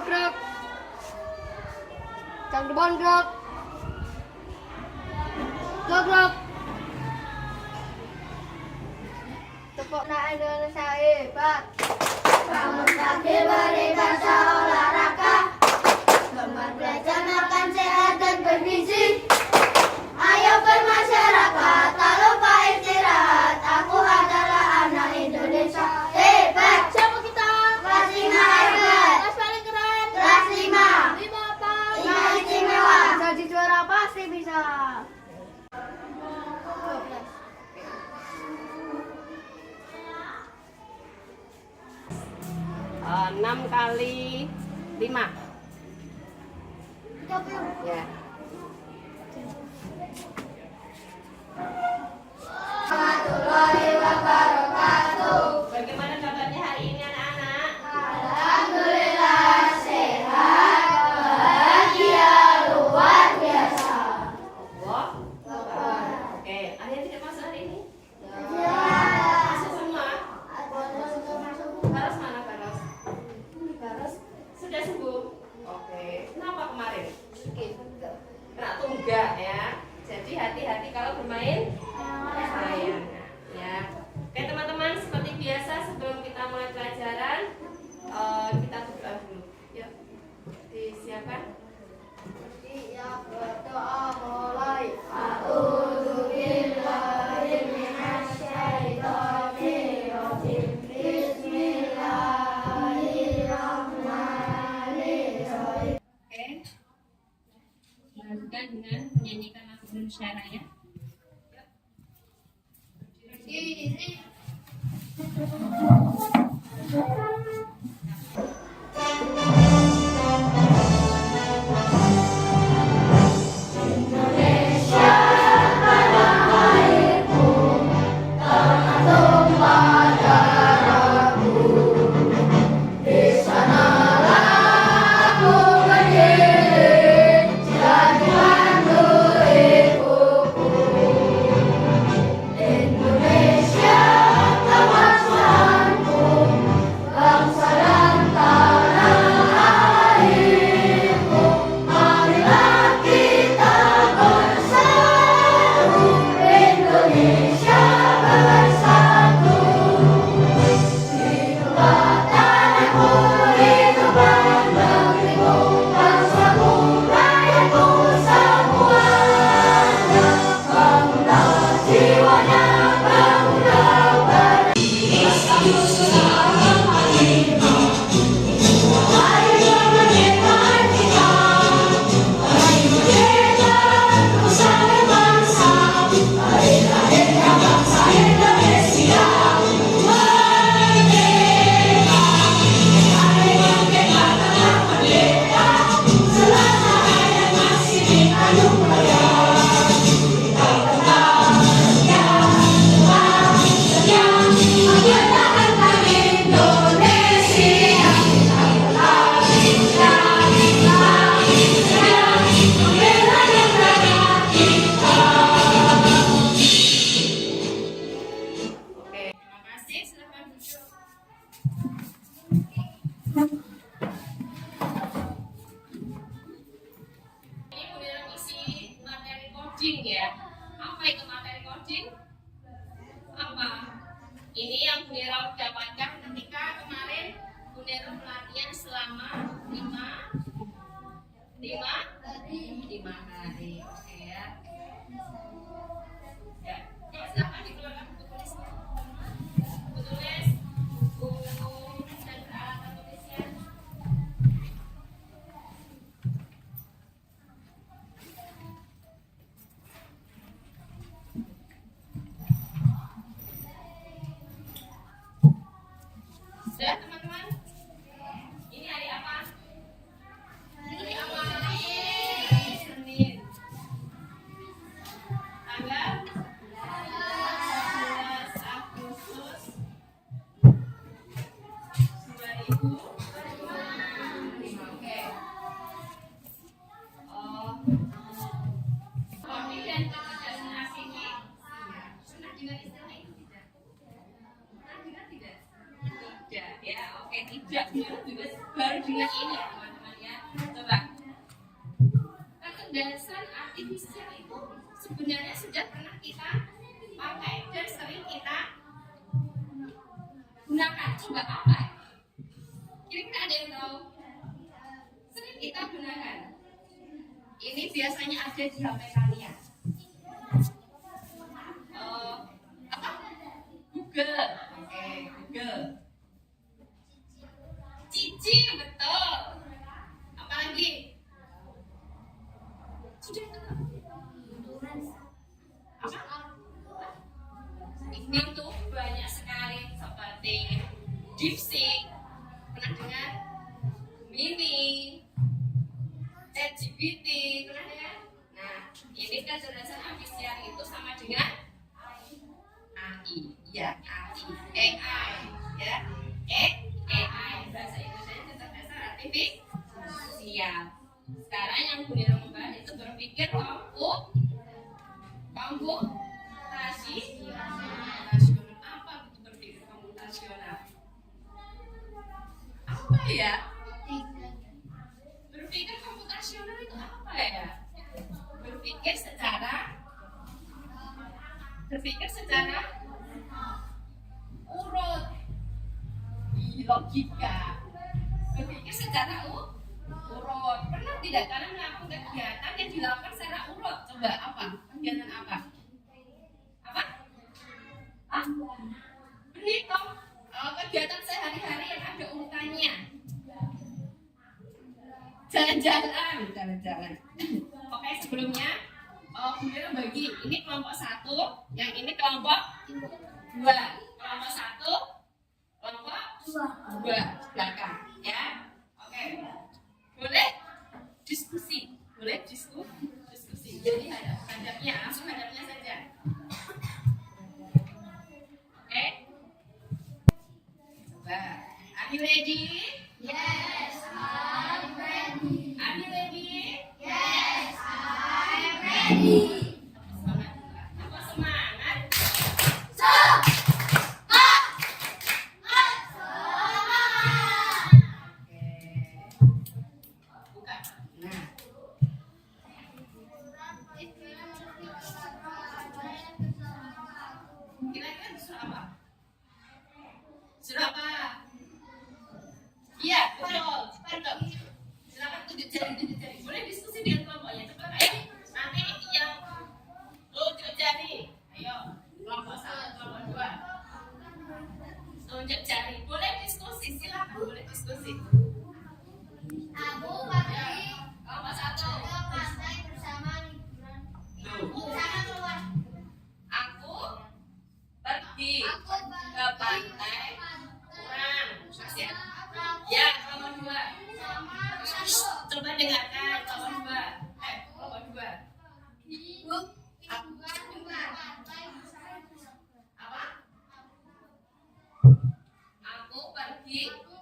gerak. Cang depan gerak. Gerak. Tepukna Indonesia hebat. Bangun pagi beribadah olahraga, gemar belajar makan sehat dan bergizi. Ayo bermasyarakat, tak lupa istirahat. Aku adalah anak Indonesia hebat. Siapa kita? Kelas 5 hebat. Kelas paling keren. Kelas 5. 5 apa? 5 istimewa. Jadi juara pasti bisa. 6 kali 5. 30. Ya. Warahmatullahi wabarakatuh. Bagaimana kabarnya hari ini anak-anak? Alhamdulillah sehat, bahagia, luar biasa. Allah. Oke, ada yang tidak masuk hari ini? Ya. Masuk semua? Karas mana Karas? Karas sudah sembuh. Oke. Kenapa kemarin? Kena tunggak ya. Jadi hati-hati kalau bermain air. Ya. Oke teman-teman, seperti biasa sebelum kita mulai pelajaran, kita berdoa dulu. Yuk, disiapkan. Siap berdoa mulai. A'udzubillahi minasyaitonirrajim. Bismillahirrahmanirrahim. Oke. Lanjutkan dengan menyanyikan lagu Indonesia Raya. Coding ya. Apa itu materi coding? Apa? Ini yang Bu Nera dapatkan ketika kemarin Bu Nera pelatihan selama 5 hari. Oke ya. Ya, silakan dikeluarkan buku tulisnya. Buku tulis, buku dan peralatan tulisnya. Sudah teman-teman? Ini hari apa? Hari apa? Senin. Tanggal 11 Agustus 2005. Oke. Coding dan kecerdasan asingnya pernah dengar istilah ini tidak? Pernah dengar tidak? Tidak ya, oke tidak. Baru dengar ini ya teman-teman. Coba. Kecerdasan artifisial itu sebenarnya sudah pernah kita pakai dan sering kita gunakan. Coba apa? Kira-kira ada yang tahu? Sering kita gunakan. Ini biasanya ada di HP kalian. Apa? Google. Oke, Google. Cici, betul. Apalagi? Sudah tahu. Apa? Ini tuh banyak sekali seperti DeepSeek. Pernah dengar? Mini, ChatGPT, pernah dengar? Nah, ini kecerdasan artifisial itu sama dengan AI, ya, AI, ya, AI, bahasa Indonesia kecerdasan artifisial. Sekarang yang Bunda membahas itu berpikir komputasional. Apa itu berpikir komputasional? Apa ya? Berpikir komputasional itu apa ya? Berpikir secara urut, logika. Berpikir secara urut. Pernah tidak kalian melakukan kegiatan yang dilakukan secara urut? Coba apa? Kegiatan apa? Apa? Berhitung. Kegiatan sehari-hari yang ada urutannya. Jalan-jalan. Oke, sebelumnya Bunda bagi ini kelompok 1, yang ini kelompok 2. Kelompok 1, kelompok 2 belakang, ya. Oke. Boleh diskusi. Jadi langsung hadapnya saja. Oke. Coba. Are you ready? Yes, I'm ready. Are you ready? Yes, I'm ready. Apa semangat? Oke. Buka. Nah. Kira-kira surah apa? Surah apa? Iya, betul. Silakan tunjuk jari. Boleh diskusi dengan kelompoknya. Cepat, ayo. Nanti yang tunjuk jari. Ayo, kelompok 1, kelompok 2. Tunjuk jari. Boleh diskusi, silakan. Boleh diskusi. Aku pergi Kelompok 1. ke pantai bersama liburan. Tuh. Sama keluar. Aku pergi ke pantai. Kurang. Masih ada. Ya, kelompok 2. Coba dengarkan kelompok 2. Kelompok 2. Apa? Aku pergi. Aku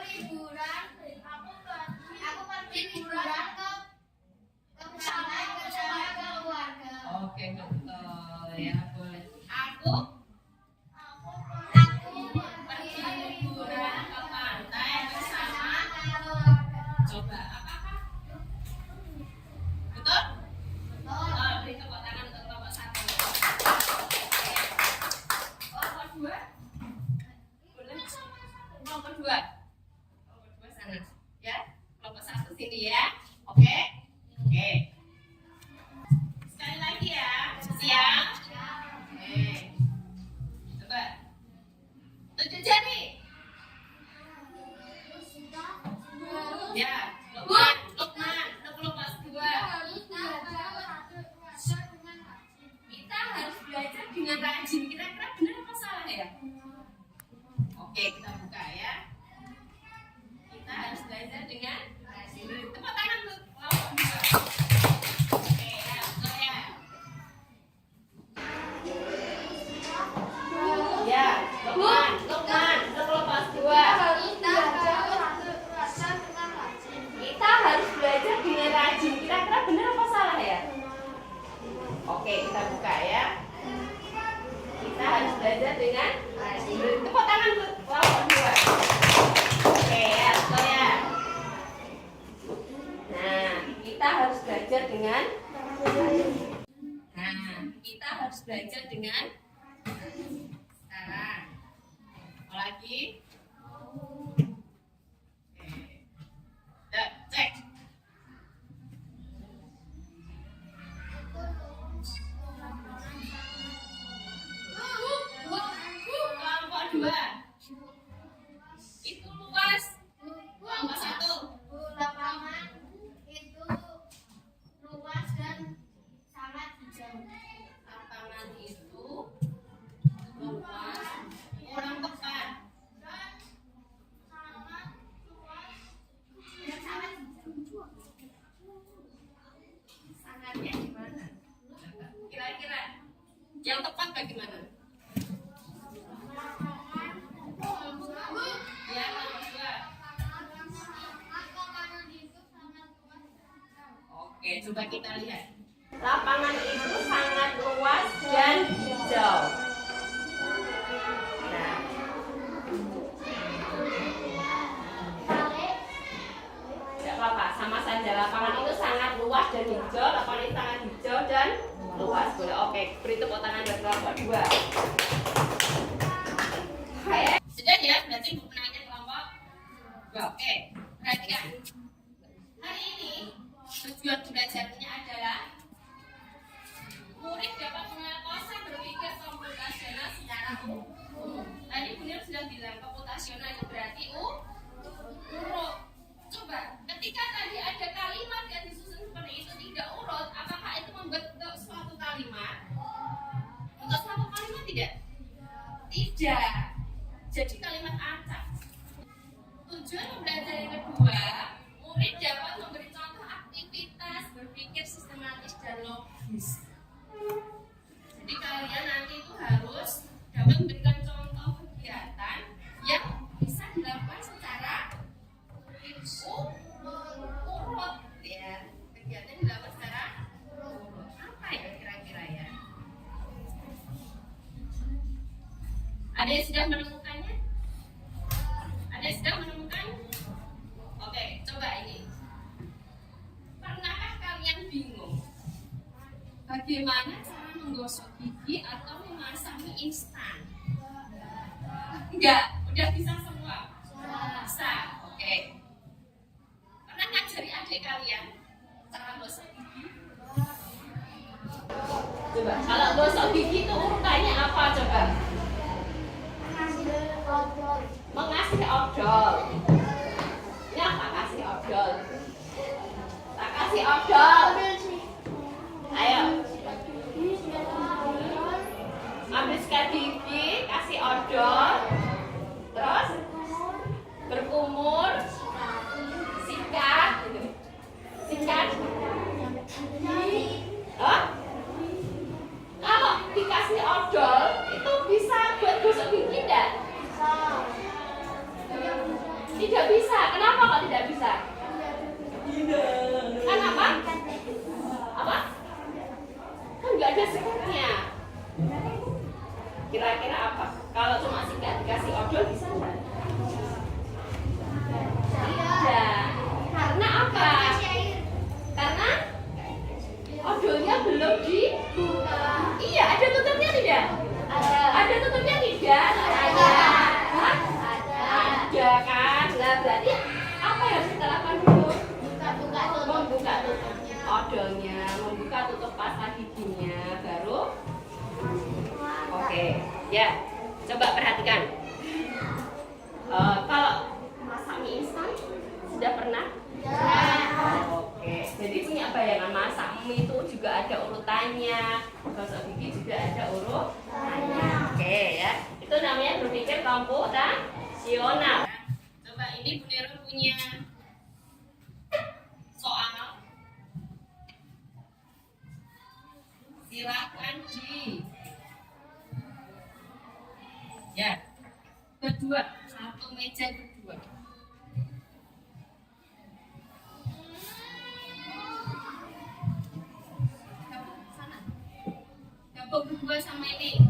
liburan. Aku pergi liburan ke pantai bersama keluarga. Oke, betul ya, boleh. Aku pergi liburan ke pantai bersama. Coba, apakah? Betul? Beri tepuk tangan untuk kelompok 1. Kelompok 2? Boleh? Kelompok 2? Kelompok 2 sana. Ya, kelompok 1 sini ya. Oke? Oke. Sekali lagi ya. Siap? Oke. Coba. Tunjuk jari. Ya, Lukman. Untuk kelompok 2. Kita harus belajar dengan rajin. Kira-kira benar apa salah ya? Oke, kita buka ya. Kita harus belajar dengan rajin. Tepuk tangan untuk kelompok 2. Oke, ya, betul ya. Ya, Lukman. Untuk kelompok 2. Kita harus belajar dengan rajin. Kira-kira benar apa salah ya? Oke, kita buka ya. Kita harus belajar dengan rajin. Tepuk tangan untuk dengan kita harus belajar dengan sekarang. Apa lagi? Cek. Kelompok 2. Itu luas. Kelompok 1. Lapangan itu luas dan sangat hijau. Lapangan itu luas, kurang tepat. Sangatnya gimana? Kira-kira yang tepat bagaimana? Ya, nomor 2. Oke, coba kita lihat. Lapangan itu sangat luas dan hijau. Nah, tidak apa-apa, sama saja. Lapangan itu sangat luas dan hijau. Lapangan itu sangat hijau dan luas. Boleh, oke. Beri tepuk tangan buat kelompok 2. Sudah ya, berarti ibu menanya kelompok 2. Oke, perhatikan. Hari ini tujuan belajarnya adalah murid dapat menguasai berpikir komputasional secara umum. Tadi Bunir sudah bilang komputasional itu berarti urut. Coba, ketika tadi ada kalimat yang disusun seperti itu tidak urut, apakah itu membentuk suatu kalimat? Untuk suatu kalimat tidak? Tidak. Jadi kalimat acak. Tujuan belajar yang kedua, murid dapat memberi contoh aktivitas berpikir sistematis dan logis. Jadi kalian nanti itu harus dapat memberikan contoh kegiatan yang bisa dilakukan secara urut, ya. Kegiatan dilakukan secara urut. Apa ya kira-kira ya? Ada yang sudah menemukannya? Ada yang sudah menemukannya? Oke, coba ini. Pernahkah kalian bingung bagaimana cara menggosok gigi atau memasak mie instan? Enggak, udah bisa semua? Bisa, oke. Pernah ngajari adik kalian cara gosok gigi? Coba, kalau gosok gigi itu urutannya apa coba? Mengasih odol. Ini apa kasih odol? Tak kasih odol. Ayo. Ambil sikat gigi, kasih odol. Terus berkumur, sikat. Sikat. Kalau dikasih odol itu bisa buat gosok gigi enggak? Tidak bisa. Kenapa kok tidak bisa? Kenapa? Apa? Kan nggak ada sikatnya. Kira-kira apa? Kalau cuma sikat dikasih odol bisa nggak? Tidak. Karena apa? Karena odolnya belum dibuka. Iya, ada tutupnya tidak? Ada tutupnya tidak? Ada kan? Nah, berarti apa yang harus kita lakukan dulu? Membuka tutup odolnya, membuka tutup pasta giginya, baru oke. Ya, coba perhatikan. Kalau masak mie instan sudah pernah? Oke, jadi punya bayangan masak mie itu juga ada urutannya, gosok gigi juga ada urutannya. Oke ya, itu namanya berpikir komputasional. Coba ini Bu Nero punya soal. Silakan ya, kedua, satu meja kedua. Gabung berdua sama ini.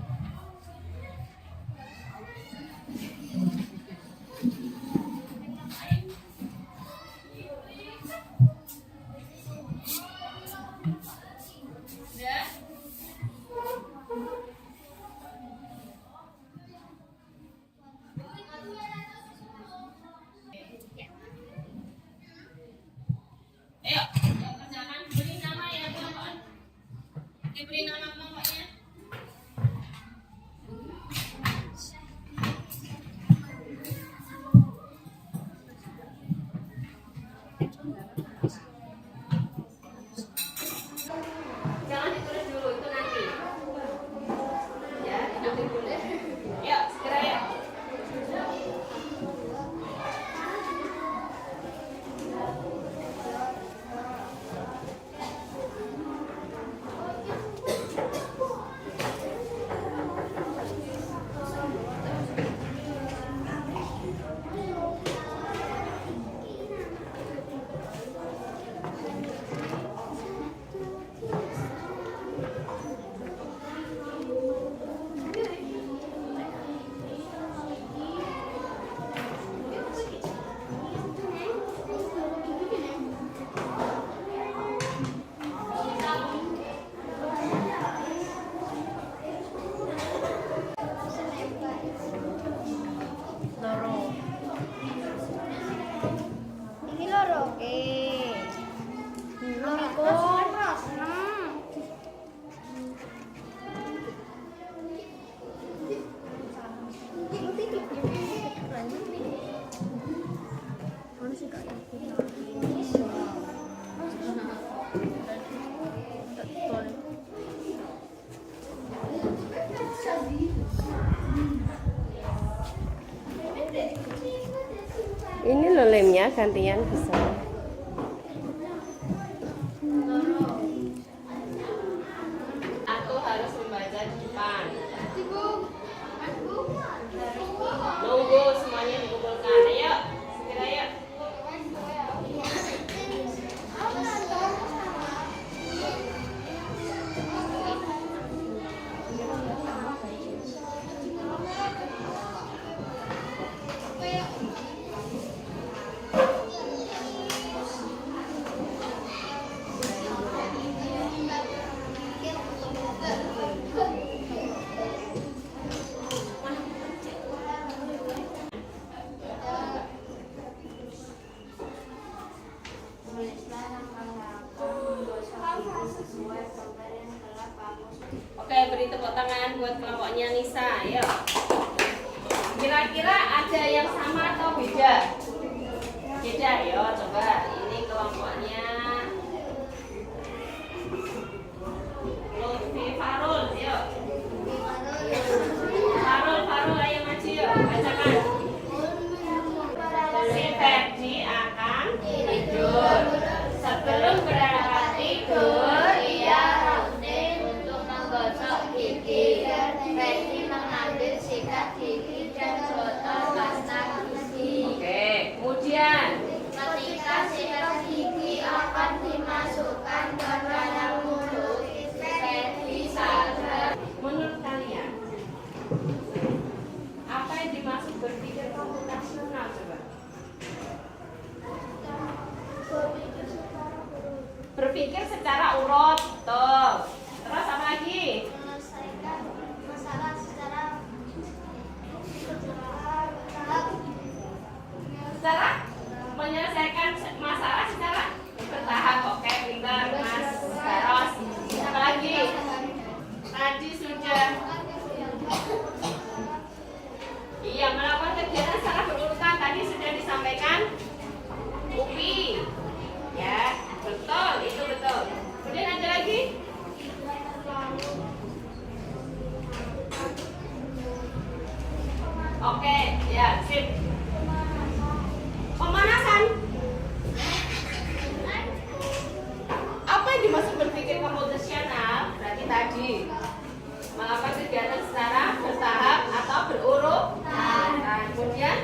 Ini loh lemnya gantian bisa. Aku harus membaca di depan. Nunggu semuanya dikumpulkan. Ayo, segera yuk. Oke, beri tepuk tangan buat kelompoknya Nisa. Ayo. Kira-kira ada yang sama atau beda? Beda, yo coba. Ini kelompoknya Lutfi Farul, yuk. Farul, ayo maju yuk. Bacakan. Si Ferdi akan tidur. Sebelum berangkat tidur, ia rutin untuk menggosok gigi. Ferdi mengambil sikat gigi dan botol pasta gigi. Oke, kemudian Ketika sikat gigi akan dimasukkan ke dalam mulut, Ferdi sadar. menurut kalian apa yang dimaksud berpikir komputasional coba? Berpikir secara urut, betul. Terus apa lagi? Menyelesaikan masalah secara Menyelesaikan masalah secara bertahap. Oke, pintar Mas Baros. Apa lagi? Tadi sudah. Iya, melakukan kegiatan secara berurutan. Tadi sudah disampaikan Upi. Ya, betul, itu betul. Kemudian ada lagi? Oke, ya, sip. Pemanasan. Apa yang dimaksud berpikir komputasional? Berarti tadi melakukan kegiatan secara bertahap atau berurutan. Nah, kemudian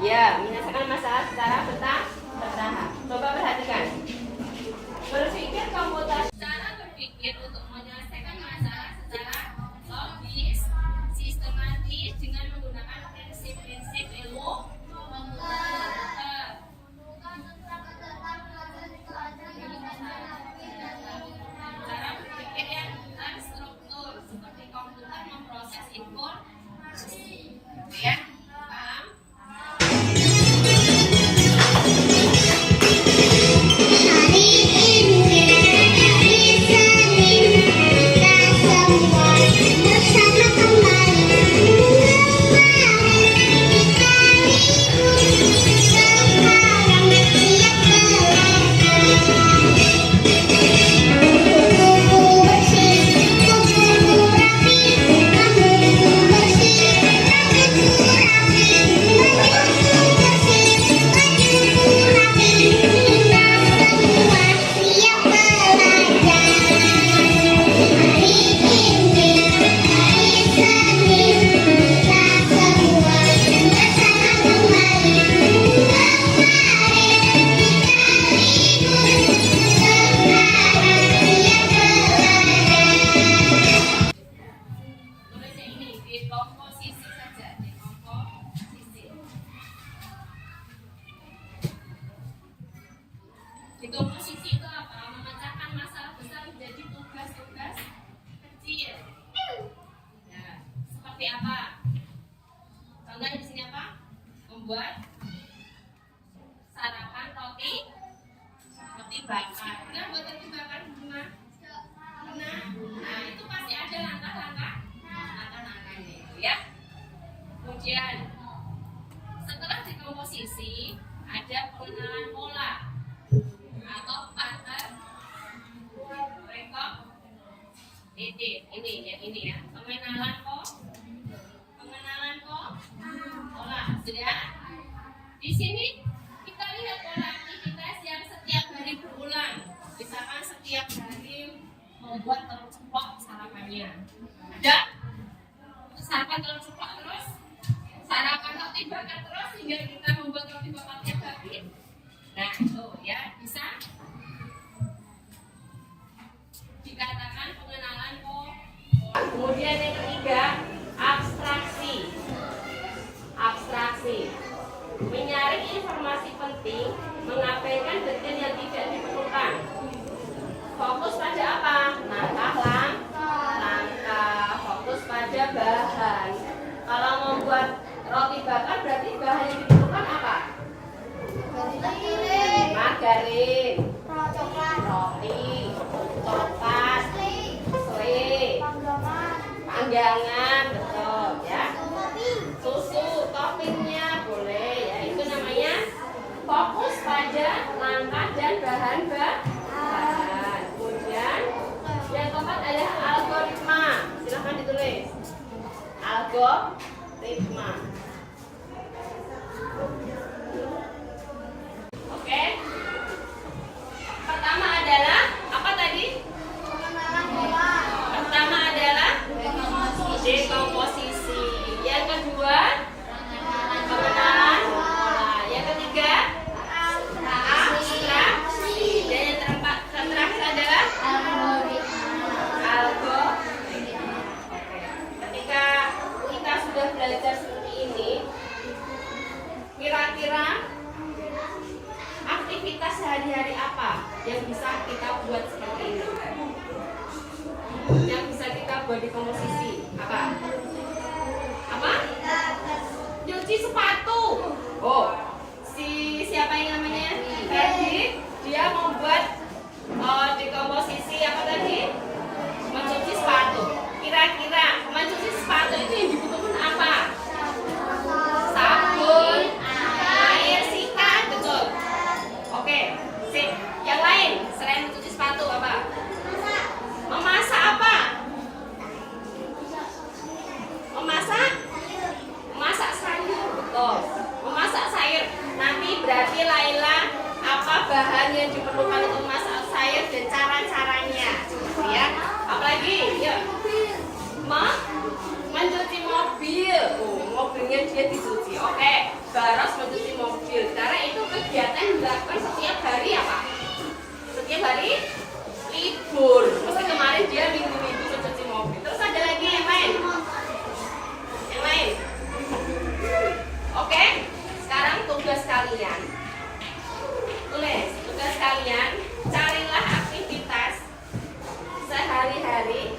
ya, menyelesaikan masalah secara bertahap. Coba perhatikan. Berpikir komputasi. Cara berpikir untuk menyelesaikan masalah secara logis, sistematis dengan menggunakan prinsip-prinsip ilmu komputer. Cara berpikir yang terstruktur seperti komputer memproses informasi. Ya, paham? Tulisnya ini di komposisi saja, di komposisi. Di komposisi itu apa? Memecahkan masalah besar menjadi tugas-tugas kecil. Ya, seperti apa? Contohnya di sini apa? Membuat sarapan roti bakar. Nah, buat roti bakar gimana? Nah, itu pasti ada langkah-langkahnya itu ya. Kemudian setelah dikomposisi ada pengenalan pola atau pattern recognition. Ini ya, pengenalan Sudah? Di sini kita lihat pola aktivitas yang setiap hari berulang. Misalkan setiap hari membuat telur ceplok sarapannya. Ada? Sarapan telur ceplok terus? Sarapan roti bakar terus hingga kita membuat roti bakar tiap hari? Nah, itu ya, bisa dikatakan pengenalan pola. Kemudian yang ketiga, abstraksi. Abstraksi menyaring informasi penting, mengabaikan detail yang tidak diperlukan. Fokus pada apa? Langkah. Fokus pada bahan. Kalau membuat roti bakar berarti bahan yang diperlukan apa? Margarin, roti, coklat, selai, panggangan, betul ya. Susu, toppingnya boleh ya. Itu namanya fokus pada langkah dan bahan. Kemudian yang keempat adalah algoritma. Silahkan ditulis. Algoritma. Oke. Pertama adalah apa tadi? Pertama adalah dekomposisi. Yang kedua, pengenalan pola. Yang ketiga, abstraksi. Dan yang terakhir adalah algoritma. Ketika kita sudah belajar seperti ini, kira-kira aktivitas sehari-hari apa yang bisa kita buat seperti ini? Yang bisa kita buat di komposisi apa? Nyuci sepatu. Oh, siapa yang namanya? Tadi dia membuat dekomposisi apa tadi? Mencuci sepatu. Kira-kira mencuci sepatu itu yang dibutuhkan apa? Sabun, air, sikat, betul. Oke, sip. Yang lain selain mencuci sepatu apa? Memasak apa? Memasak sayur, betul. Memasak sayur. Nanti berarti Laila apa bahan yang diperlukan untuk memasak sayur dan cara-caranya, ya. Apalagi, yuk. Mencuci mobil. Oh, mobilnya dia dicuci. Oke, Baros mencuci mobil. Karena itu kegiatan yang dilakukan setiap hari apa? Setiap hari libur. Mesti kemarin dia minggu-minggu mencuci mobil. Terus ada lagi yang lain? Yang lain? Oke, sekarang tugas kalian. Tulis, tugas kalian, carilah aktivitas sehari-hari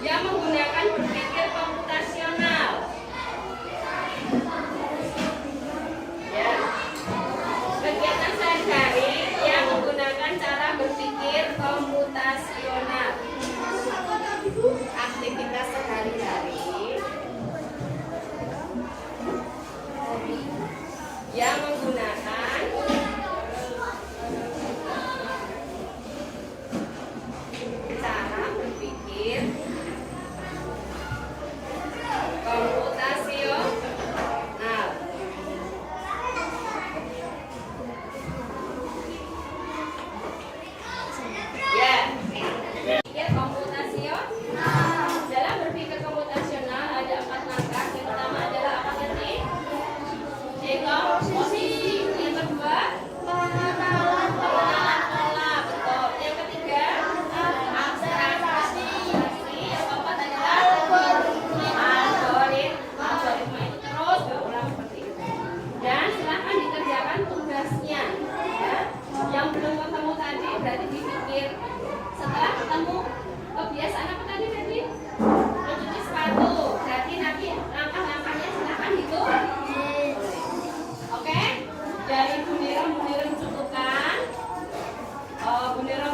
yang menggunakan berpikir komputasional. Ya. Kegiatan sehari-hari yang menggunakan cara berpikir komputasional. Aktivitas sehari-hari yang menggunakan cara berpikir komputasional. Ya, berpikir komputasional. Dalam berpikir komputasional ada 4 langkah. Yang pertama adalah apa tadi? Dekomposisi. Yang kedua, pengenalan pola, betul. Yang ketiga, abstraksi. Yang keempat adalah algoritma. Itu terus berulang seperti itu. Dan silahkan dikerjakan tugasnya. Ya. Yang belum ketemu tadi berarti dipikir. Setelah ketemu kebiasaan apa tadi? Mencuci sepatu. Berarti nanti langkah-langkahnya silahkan hitung. Oke? Dari Bunira cukupkan. Bunira